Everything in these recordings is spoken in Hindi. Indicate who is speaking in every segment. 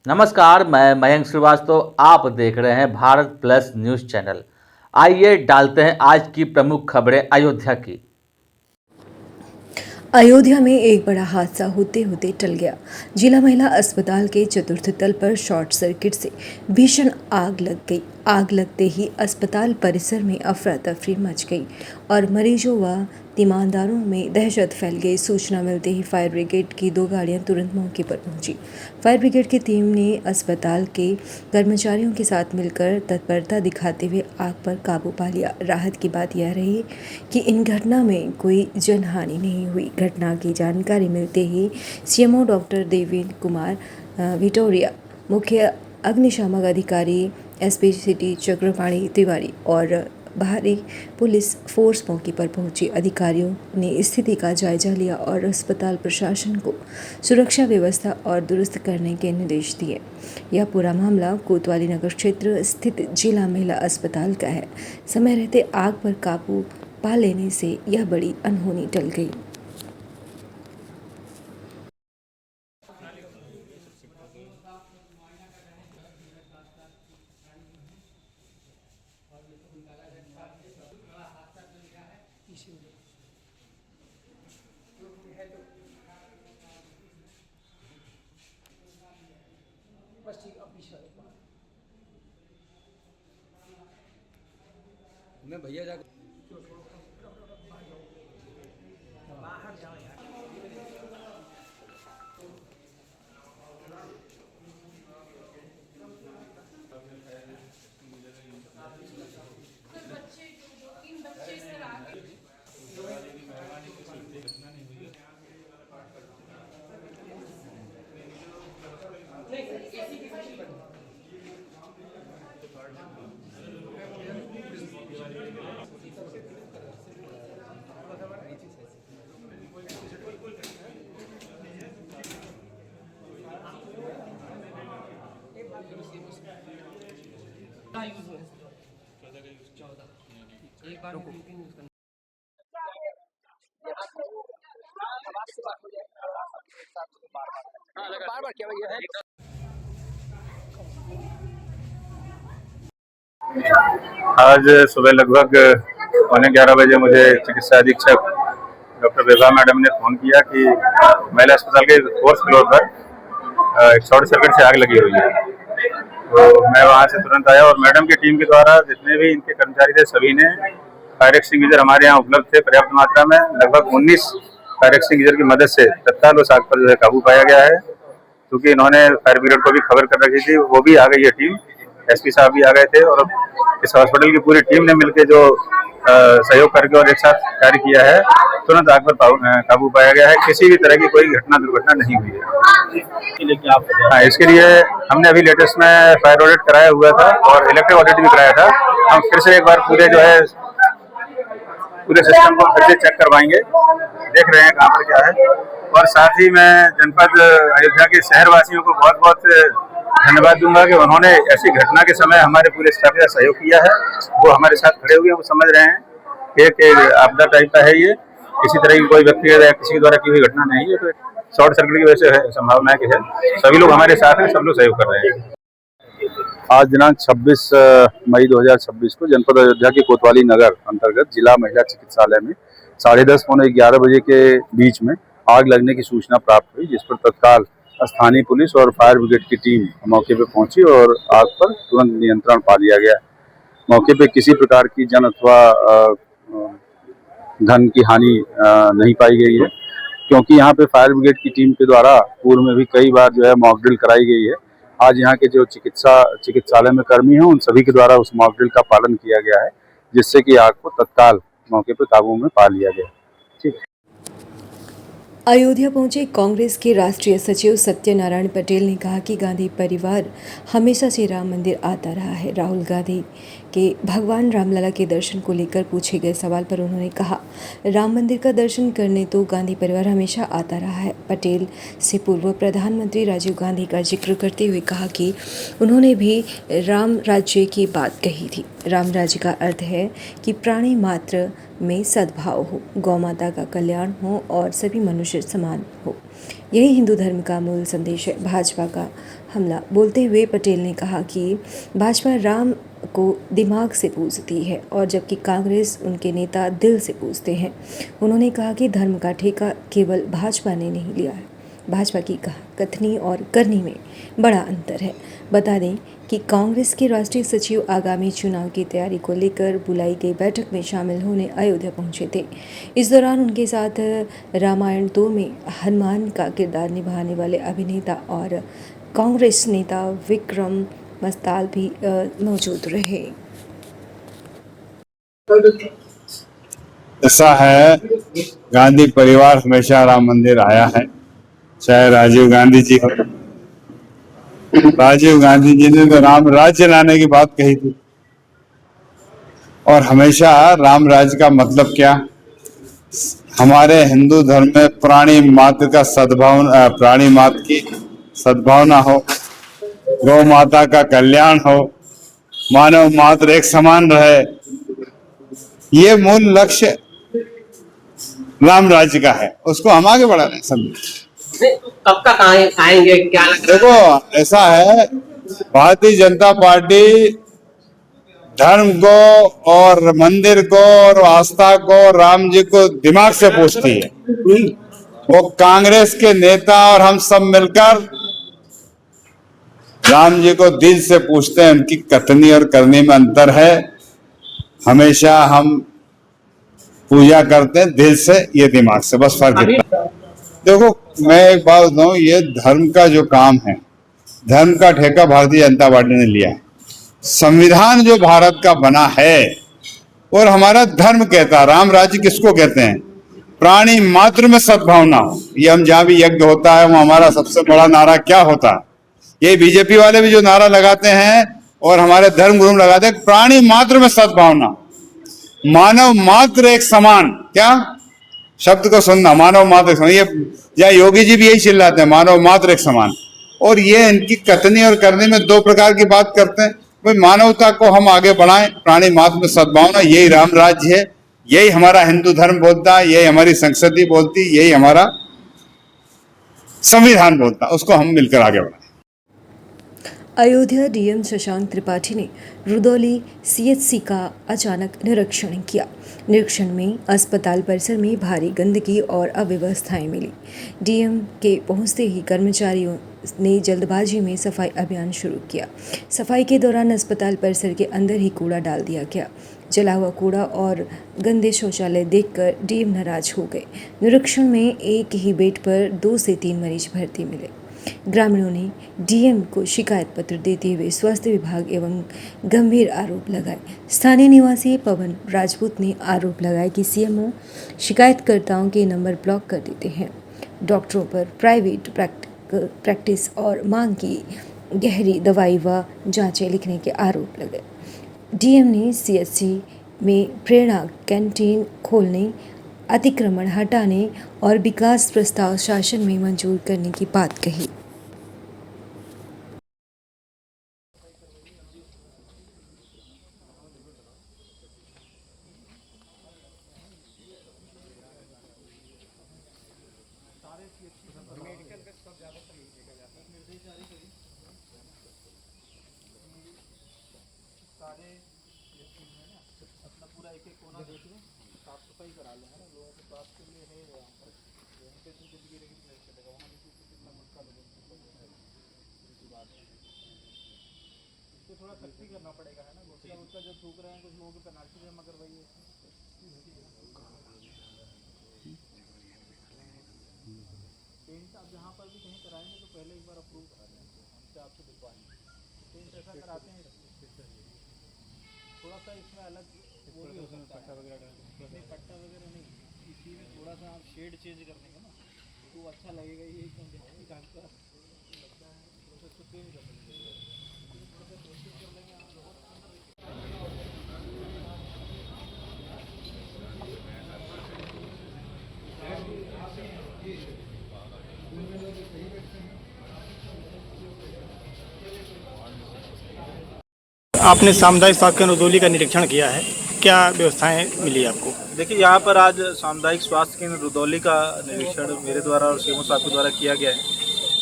Speaker 1: नमस्कार, मैं मयंक श्रीवास्तव। आप देख रहे हैं भारत प्लस न्यूज़ चैनल। आइए डालते हैं आज की प्रमुख खबरें अयोध्या की।
Speaker 2: अयोध्या में एक बड़ा हादसा होते होते टल गया। जिला महिला अस्पताल के चतुर्थ तल पर शॉर्ट सर्किट से भीषण आग लग गई। आग लगते ही अस्पताल परिसर में अफरा तफरी मच गई और मरीजों व तीमारदारों में दहशत फैल गई। सूचना मिलते ही फायर ब्रिगेड की 2 गाड़ियां तुरंत मौके पर पहुंची। फायर ब्रिगेड की टीम ने अस्पताल के कर्मचारियों के साथ मिलकर तत्परता दिखाते हुए आग पर काबू पा लिया। राहत की बात यह रही कि इन घटना में कोई जनहानि नहीं हुई। घटना की जानकारी मिलते ही सीएमओ डॉक्टर देवेंद्र कुमार विटोरिया, मुख्य अग्निशामक अधिकारी एसपी सिटी चक्रपाणी तिवारी और बाहरी पुलिस फोर्स मौके पर पहुंची। अधिकारियों ने स्थिति का जायजा लिया और अस्पताल प्रशासन को सुरक्षा व्यवस्था और दुरुस्त करने के निर्देश दिए। यह पूरा मामला कोतवाली नगर क्षेत्र स्थित जिला महिला अस्पताल का है। समय रहते आग पर काबू पा लेने से यह बड़ी अनहोनी टल गई।
Speaker 3: मैं भैया जा एक बार बार क्या भैया है।
Speaker 4: आज सुबह लगभग 11:15 बजे मुझे चिकित्सा अधीक्षक डॉक्टर बेबा मैडम ने फ़ोन किया कि महिला अस्पताल के 4th फ्लोर पर एक शॉर्ट सर्किट से आग लगी हुई है। तो मैं वहां से तुरंत आया और मैडम की टीम के द्वारा जितने भी इनके कर्मचारी थे सभी ने फायर एक्सटिंग्विशर हमारे यहाँ उपलब्ध थे पर्याप्त मात्रा में। लगभग 19 फायर एक्सटिंग्विशर की मदद से तत्काल उस आग पर जो है काबू पाया गया है। क्योंकि इन्होंने फायर ब्रिगेड को भी खबर कर रखी थी, वो भी आ गई है टीम, एसपी साहब भी आ गए थे और इस हॉस्पिटल की पूरी टीम ने मिलकर जो सहयोग करके और एक साथ कार्य किया है, तुरंत आग पर काबू पाया गया है। किसी भी तरह की कोई घटना दुर्घटना नहीं हुई है। हाँ, इसके लिए हमने अभी लेटेस्ट में फायर ऑडिट कराया हुआ था और इलेक्ट्रिक ऑडिट भी कराया था। हम फिर से एक बार पूरे सिस्टम को फिर से चेक करवाएंगे, देख रहे हैं कहाँ पर क्या है। और साथ ही मैं जनपद अयोध्या के शहरवासियों को बहुत बहुत धन्यवाद दूंगा कि उन्होंने ऐसी घटना के समय हमारे पूरे स्टाफ का सहयोग किया है। वो हमारे साथ खड़े हुए हैं, वो समझ रहे हैं कि एक आपदा टाइप का है ये, किसी तरह की कोई व्यक्ति या किसी के द्वारा की हुई घटना नहीं है। तो शॉर्ट सर्किट की वजह से संभावना है कि है। सभी लोग हमारे साथ हैं, सब लोग सहयोग कर रहे हैं। आज दिनांक 26 मई 2026 को जनपद अयोध्या के कोतवाली नगर अंतर्गत जिला महिला चिकित्सालय में 10:30 पौने 11 बजे के बीच में आग लगने की सूचना प्राप्त हुई, जिस पर तत्काल स्थानीय पुलिस और फायर ब्रिगेड की टीम मौके पर पहुंची और आग पर तुरंत नियंत्रण पा लिया गया। मौके पर किसी प्रकार की जन अथवा धन की हानि नहीं पाई गई है, क्योंकि यहाँ पे फायर ब्रिगेड की टीम के द्वारा पूर्व में भी कई बार जो है मॉक ड्रिल कराई गई है। आज यहाँ के जो चिकित्सालय में कर्मी हैं उन सभी के द्वारा उस मॉक ड्रिल का पालन किया गया है, जिससे कि आग को तत्काल मौके पर काबू में पा लिया गया। ठीक है।
Speaker 2: अयोध्या पहुंचे कांग्रेस के राष्ट्रीय सचिव सत्यनारायण पटेल ने कहा कि गांधी परिवार हमेशा से राम मंदिर आता रहा है। राहुल गांधी के भगवान रामलला के दर्शन को लेकर पूछे गए सवाल पर उन्होंने कहा, राम मंदिर का दर्शन करने तो गांधी परिवार हमेशा आता रहा है। पटेल से पूर्व प्रधानमंत्री राजीव गांधी का जिक्र करते हुए कहा कि उन्होंने भी राम राज्य की बात कही थी। राम राज्य का अर्थ है कि प्राणी मात्र में सद्भाव हो, गौ माता का कल्याण हो और सभी मनुष्य समान हो। यही हिंदू धर्म का मूल संदेश है। भाजपा का हमला बोलते हुए पटेल ने कहा कि भाजपा राम को दिमाग से पूजती है और जबकि कांग्रेस उनके नेता दिल से पूजते हैं। उन्होंने कहा कि धर्म का ठेका केवल भाजपा ने नहीं लिया है, भाजपा की कथनी और करनी में बड़ा अंतर है। बता दें कि कांग्रेस के राष्ट्रीय सचिव आगामी चुनाव की तैयारी को लेकर बुलाई गई बैठक में शामिल होने अयोध्या पहुंचे थे। इस दौरान उनके साथ रामायण 2 में हनुमान का किरदार निभाने वाले अभिनेता और कांग्रेस नेता विक्रम मस्ताल भी मौजूद रहे।
Speaker 5: ऐसा है, गांधी परिवार हमेशा राम मंदिर आया है, चाहे राजीव गांधी जी हो। राजीव गांधी जी ने तो राम राज्य लाने की बात कही थी और हमेशा राम राज्य का मतलब क्या, हमारे हिंदू धर्म में प्राणी मात्र का सद्भावना, प्राणी मात्र की सद्भावना हो, गौ माता का कल्याण हो, मानव मात्र एक समान रहे, ये मूल लक्ष्य राम राज्य का है। उसको हम आगे बढ़ा रहे हैं सब।
Speaker 3: कब तक आएंगे, क्या लग रहा
Speaker 5: देखो, ऐसा है, भारतीय जनता पार्टी धर्म को और मंदिर को और आस्था को, राम जी को दिमाग से पूछती है। वो कांग्रेस के नेता और हम सब मिलकर राम जी को दिल से पूछते हैं। उनकी कथनी और करनी में अंतर है। हमेशा हम पूजा करते हैं दिल से, ये दिमाग से, बस फर्क इतना। देखो, मैं एक बात बताऊं, ये धर्म का जो काम है, धर्म का ठेका भारतीय जनता पार्टी ने लिया है। संविधान जो भारत का बना है और हमारा धर्म कहता है, राम राज्य किसको कहते हैं, प्राणी मात्र में सद्भावना हो। ये हम जहां भी यज्ञ होता है वो हमारा सबसे बड़ा नारा क्या होता है, ये बीजेपी वाले भी जो नारा लगाते हैं और हमारे धर्म गुरु लगाते हैं, प्राणी मात्र में सद्भावना, मानव मात्र एक समान। क्या शब्द को सुनना, मानव मात्र एक समान। ये या योगी जी भी यही चिल्लाते हैं, मानव मात्र एक समान। और ये इनकी कथनी और करने में दो प्रकार की बात करते हैं। भाई, मानवता को हम आगे बढ़ाएं, प्राणी मात्र में सद्भावना, यही राम राज्य है, यही हमारा हिंदू धर्म बोलता है, यही हमारी संस्कृति बोलती, यही हमारा संविधान बोलता, उसको हम मिलकर आगे बढ़ाएं।
Speaker 2: अयोध्या डीएम शशांक त्रिपाठी ने रुदौली सीएचसी का अचानक निरीक्षण किया। निरीक्षण में अस्पताल परिसर में भारी गंदगी और अव्यवस्थाएं मिली। डीएम के पहुंचते ही कर्मचारियों ने जल्दबाजी में सफाई अभियान शुरू किया। सफाई के दौरान अस्पताल परिसर के अंदर ही कूड़ा डाल दिया गया। जला हुआ कूड़ा और गंदे शौचालय देखकर डीएम नाराज हो गए। निरीक्षण में एक ही बेड पर 2 से 3 मरीज भर्ती मिले। ग्रामीणों ने डीएम को शिकायत पत्र देते हुए स्वास्थ्य विभाग एवं गंभीर आरोप लगाए। स्थानीय निवासी पवन राजपूत ने आरोप लगाया कि सीएमओ शिकायतकर्ताओं के नंबर ब्लॉक कर देते हैं। डॉक्टरों पर प्राइवेट प्रैक्टिस और मांग की गहरी दवाई व जांचें लिखने के आरोप लगाए। डीएम ने सीएचसी में प्रेरणा कैंटीन खोलने, अतिक्रमण हटाने और विकास प्रस्ताव शासन में मंजूर करने की बात कही।
Speaker 6: थोड़ा सख्ती करना पड़ेगा, है ना। उसका जो थूक रहे हैं, कुछ लोगों की पेनाल्टी जमा करवाइए। पेंट आप जहाँ पर भी कहीं कराएंगे तो पहले एक बार अप्रूव करा लें, हमसे आपसे दिखवाएंगे। पेंट ऐसा कराते हैं, थोड़ा सा इसमें अलग वो भी हो सकता है, पट्टा वगैरह नहीं, इसी में थोड़ा सा आप शेड चेंज कर देंगे ना तो अच्छा लगेगा। ये एकदम देहाती काम का लगता है, प्रोसेस को चेंज कर देंगे, कोशिश कर लेंगे आप लोग। आपने सामुदायिक स्वास्थ्य केंद्र रुदौली का निरीक्षण किया है, क्या व्यवस्थाएं मिली आपको?
Speaker 7: देखिए, यहाँ पर आज सामुदायिक स्वास्थ्य केंद्र रुदौली का निरीक्षण मेरे द्वारा और सीएमओ साहब के द्वारा किया गया है।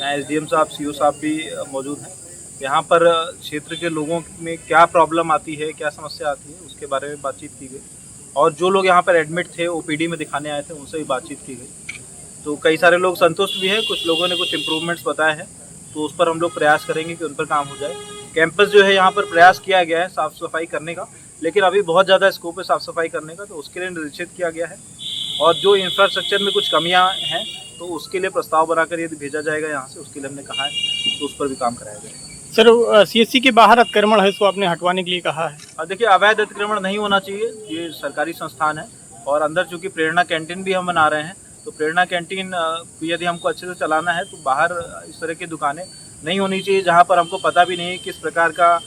Speaker 7: यहाँ एसडीएम साहब, सीओ साहब भी मौजूद हैं। यहाँ पर क्षेत्र के लोगों में क्या प्रॉब्लम आती है, क्या समस्या आती है, उसके बारे में बातचीत की गई। और जो लोग यहाँ पर एडमिट थे, ओपीडी में दिखाने आए थे, उनसे भी बातचीत की गई। तो कई सारे लोग संतुष्ट भी हैं, कुछ लोगों ने कुछ इम्प्रूवमेंट्स बताए हैं, तो उस पर हम लोग प्रयास करेंगे कि उन पर काम हो जाए। कैंपस जो है यहाँ पर प्रयास किया गया है साफ़ सफाई करने का, लेकिन अभी बहुत ज़्यादा स्कोप है साफ़ सफाई करने का, तो उसके लिए निरीक्षित किया गया है। और जो इंफ्रास्ट्रक्चर में कुछ कमियां हैं, तो उसके लिए प्रस्ताव बनाकर यदि भेजा जाएगा यहाँ से, उसके लिए हमने कहा है, तो उस पर भी काम कराया जाएगा।
Speaker 6: सर, सीएचसी के बाहर अतिक्रमण है, इसको आपने हटवाने के लिए कहा है।
Speaker 7: देखिए, अवैध अतिक्रमण नहीं होना चाहिए, ये सरकारी संस्थान है। और अंदर चूँकि प्रेरणा कैंटीन भी हम बना रहे हैं, तो प्रेरणा कैंटीन यदि हमको अच्छे से चलाना है, तो बाहर इस तरह की दुकानें नहीं होनी चाहिए जहाँ पर हमको पता भी नहीं है किस प्रकार का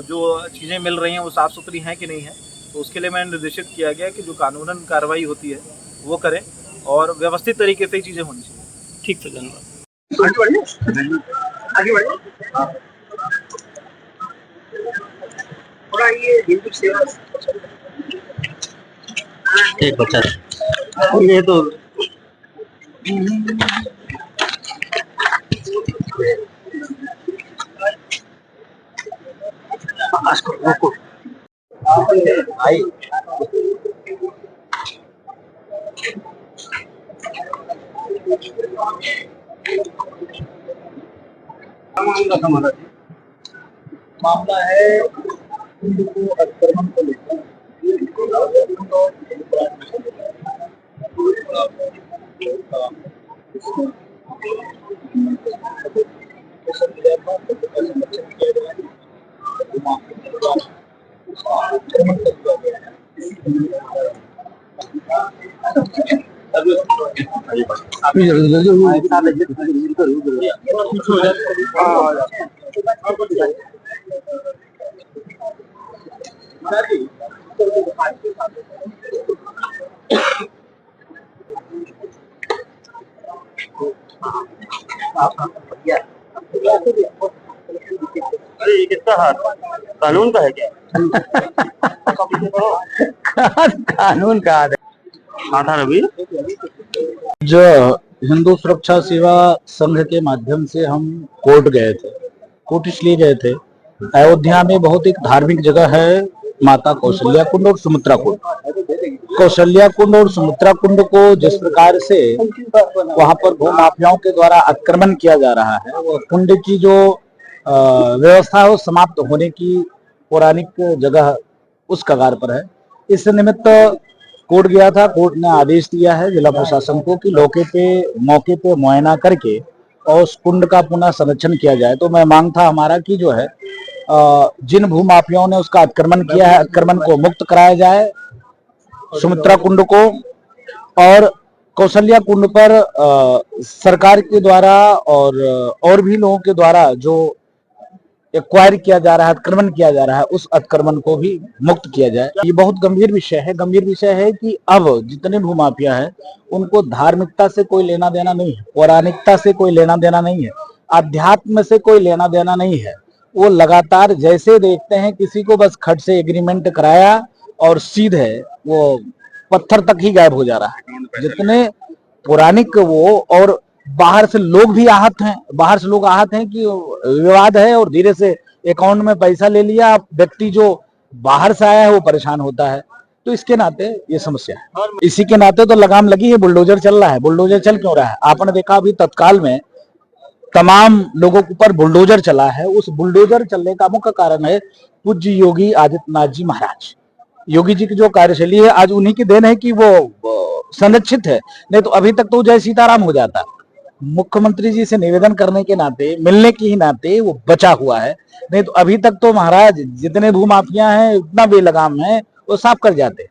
Speaker 7: जो चीज़ें मिल रही हैं वो साफ़ सुथरी हैं कि नहीं है। तो उसके लिए मैंने निर्देशित किया गया कि जो कानूनन कार्रवाई होती है वो करें और व्यवस्थित तरीके से चीज़ें होनी चाहिए।
Speaker 6: ठीक है, धन्यवाद।
Speaker 3: आगे बढ़िए। थोड़ा ये हिंदू सेवा
Speaker 1: ठीक बच्चा ये तो
Speaker 3: आई मामला है हिंदू को अतिक्रमण को लेकर
Speaker 8: अरे ये किसका हाथ कानून का है क्या?
Speaker 9: कानून का हाथ
Speaker 8: था रवि।
Speaker 9: जो हिंदू सुरक्षा सेवा संघ के माध्यम से हम कोर्ट गए थे। कोर्ट इसलिए गए थे, अयोध्या में बहुत एक धार्मिक जगह है माता कौशल्या कुंड और सुमित्रा कुंड। कौशल्या कुंड और सुमित्रा कुंड को जिस प्रकार से वहां पर भूमाफियाओं के द्वारा आक्रमण किया जा रहा है, वो कुंड की जो व्यवस्था है वो समाप्त होने की पौराणिक जगह उस कगार पर है। इस निमित्त कोर्ट गया था। कोर्ट ने आदेश दिया है जिला प्रशासन को कि मौके पे मुआयना करके और उस कुंड का पुनः संरक्षण किया जाए। तो मैं मांग था हमारा कि जो है जिन भूमाफियाओं ने उसका अतिक्रमण किया है, अतिक्रमण को मुक्त कराया जाए, सुमित्रा कुंड को और कौशल्या कुंड पर सरकार के द्वारा और भी लोगों के द्वारा जो एक्वायर किया जा रहा है, अतिक्रमण किया जा रहा है, उस अतिक्रमण को भी मुक्त किया जाए। ये बहुत गंभीर विषय है। गंभीर विषय है कि अब जितने भूमाफिया हैं उनको धार्मिकता से कोई लेना देना नहीं है, पौराणिकता से कोई लेना देना नहीं है, अध्यात्म से कोई लेना देना नहीं है। वो लगातार जैसे देखते हैं किसी को बस खट से एग्रीमेंट कराया और सीधे वो पत्थर तक ही गायब हो जा रहा है। जितने पौराणिक वो और बाहर से लोग भी आहत हैं, कि विवाद है और धीरे से अकाउंट में पैसा ले लिया। व्यक्ति जो बाहर से आया है वो परेशान होता है। तो इसके नाते ये समस्या है। इसी के नाते तो लगाम लगी है, बुलडोजर चल रहा है। बुलडोजर चल क्यों रहा है? आपने देखा अभी तत्काल में तमाम लोगों के ऊपर बुलडोजर चला है। उस बुलडोजर चलने का मुख्य कारण है पूज्य योगी आदित्यनाथ जी महाराज। योगी जी की जो कार्यशैली है आज उन्हीं की देन है कि वो संरक्षित है, नहीं तो अभी तक तो जय सीताराम हो जाता। मुख्यमंत्री जी से निवेदन करने के नाते, मिलने के ही नाते वो बचा हुआ है, नहीं तो अभी तक तो महाराज जितने भूमाफिया हैं, इतना बेलगाम है, वो साफ कर जाते।